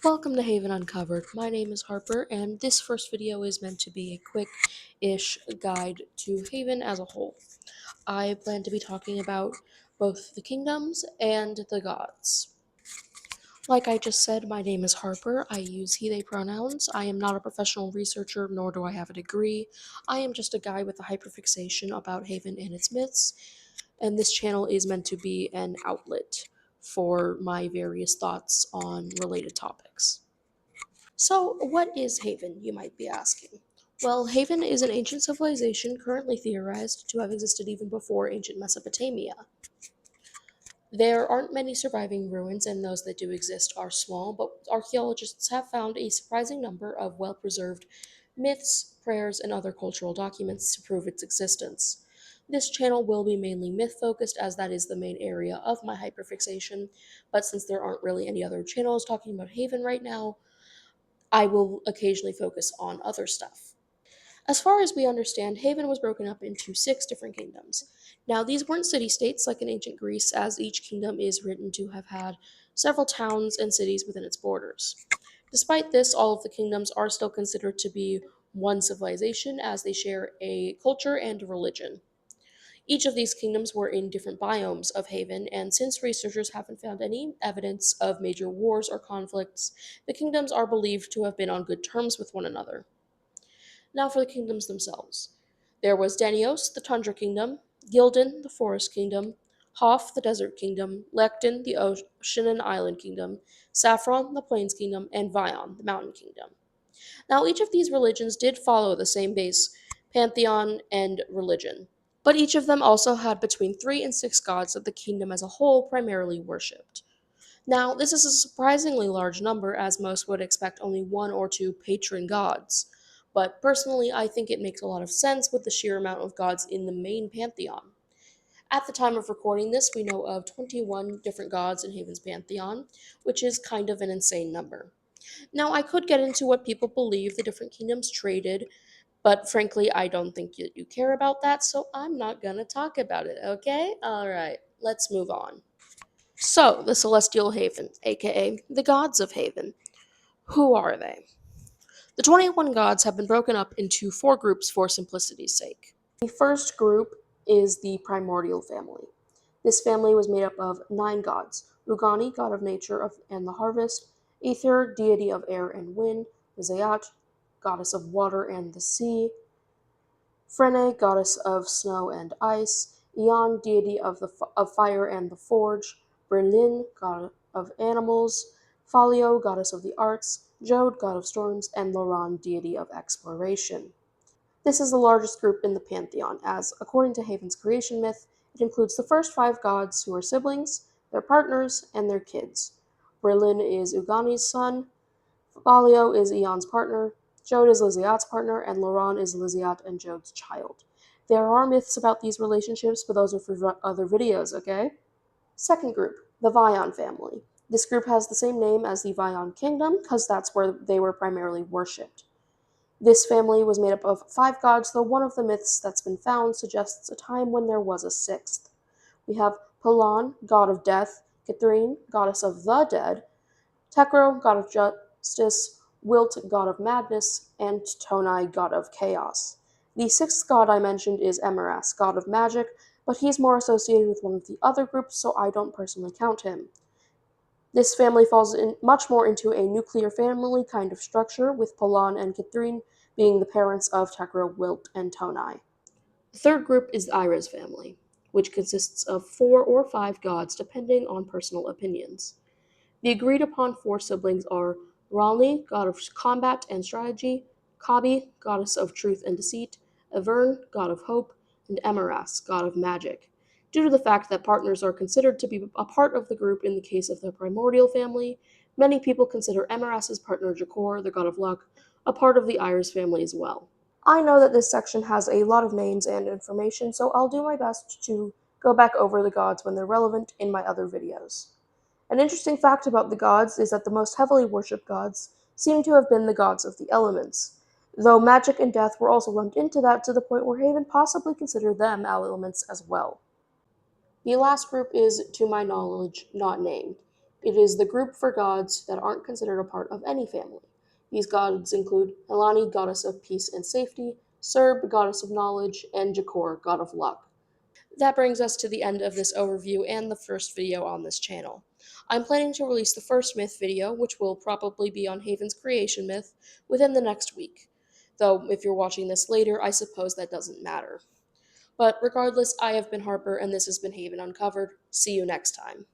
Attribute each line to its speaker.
Speaker 1: Welcome to Haven Uncovered. My name is Harper, and this first video is meant to be a quick-ish guide to Haven as a whole. I plan to be talking about both the kingdoms and the gods. Like I just said, my name is Harper. I use he, they pronouns. I am not a professional researcher, nor do I have a degree. I am just a guy with a hyperfixation about Haven and its myths, and this channel is meant to be an outlet for my various thoughts on related topics. So, what is Haven, you might be asking? Well, Haven is an ancient civilization currently theorized to have existed even before ancient Mesopotamia. There aren't many surviving ruins, and those that do exist are small, but archaeologists have found a surprising number of well preserved myths, prayers, and other cultural documents to prove its existence. This channel will be mainly myth focused, as that is the main area of my hyperfixation, but since there aren't really any other channels talking about Haven right now, I will occasionally focus on other stuff. As far as we understand, Haven was broken up into 6 different kingdoms. Now, these weren't city states like in ancient Greece, as each kingdom is written to have had several towns and cities within its borders. Despite this, all of the kingdoms are still considered to be one civilization, as they share a culture and a religion. Each of these kingdoms were in different biomes of Haven, and since researchers haven't found any evidence of major wars or conflicts, the kingdoms are believed to have been on good terms with one another. Now for the kingdoms themselves. There was Danios, the Tundra Kingdom, Gildan, the Forest Kingdom, Hoth, the Desert Kingdom, Lecton, the Ocean and Island Kingdom, Saffron, the Plains Kingdom, and Vion, the Mountain Kingdom. Now, each of these religions did follow the same base pantheon and religion, but each of them also had between 3 and 6 gods that the kingdom as a whole primarily worshipped. Now, this is a surprisingly large number, as most would expect only 1 or 2 patron gods. But personally, I think it makes a lot of sense with the sheer amount of gods in the main pantheon. At the time of recording this, we know of 21 different gods in Haven's pantheon, which is kind of an insane number. Now, I could get into what people believe the different kingdoms traded, but frankly, I don't think you care about that, so I'm not gonna talk about it, okay? Alright, let's move on. So, the Celestial Haven, aka the Gods of Haven. Who are they? The 21 gods have been broken up into 4 groups for simplicity's sake. The first group is the Primordial family. This family was made up of 9 gods: Ugani, god of nature and the harvest; Aether, deity of air and wind; Zayat, goddess of water and the sea; Frene, goddess of snow and ice; Eon, deity of fire and the forge; Berlin, god of animals; Falio, goddess of the arts; Jode, god of storms; and Loran, deity of exploration. This is the largest group in the pantheon, as, according to Haven's creation myth, it includes the first 5 gods who are siblings, their partners, and their kids. Berlin is Ugani's son; Falio is Eon's partner; Jode is Lysiat's partner; and Loran is Lysiat and Jode's child. There are myths about these relationships, but those are for other videos, okay? Second group, the Vion family. This group has the same name as the Vion kingdom, because that's where they were primarily worshipped. This family was made up of 5 gods, though one of the myths that's been found suggests a time when there was a 6th. We have Pelon, god of death; Catherine, goddess of the dead; Tekro, god of justice; Wilt, god of madness; and Tonai, god of chaos. The 6th god I mentioned is Emeras, god of magic, but he's more associated with one of the other groups, so I don't personally count him. This family falls much more into a nuclear family kind of structure, with Pelon and Catherine being the parents of Tekro, Wilt, and Tonai. The third group is the Iris family, which consists of 4 or 5 gods depending on personal opinions. The agreed upon 4 siblings are Ralni, god of combat and strategy; Kabi, goddess of truth and deceit; Avern, god of hope; and Emeras, god of magic. Due to the fact that partners are considered to be a part of the group in the case of the Primordial family, many people consider Emeras's partner Jakor, the god of luck, a part of the Iris family as well. I know that this section has a lot of names and information, so I'll do my best to go back over the gods when they're relevant in my other videos. An interesting fact about the gods is that the most heavily worshipped gods seem to have been the gods of the elements, though magic and death were also lumped into that to the point where Haven possibly considered them elements as well. The last group is, to my knowledge, not named. It is the group for gods that aren't considered a part of any family. These gods include Elani, goddess of peace and safety, Serb, goddess of knowledge, and Jakor, god of luck. That brings us to the end of this overview and the first video on this channel. I'm planning to release the first myth video, which will probably be on Haven's creation myth, within the next week. Though, if you're watching this later, I suppose that doesn't matter. But regardless, I have been Harper, and this has been Haven Uncovered. See you next time.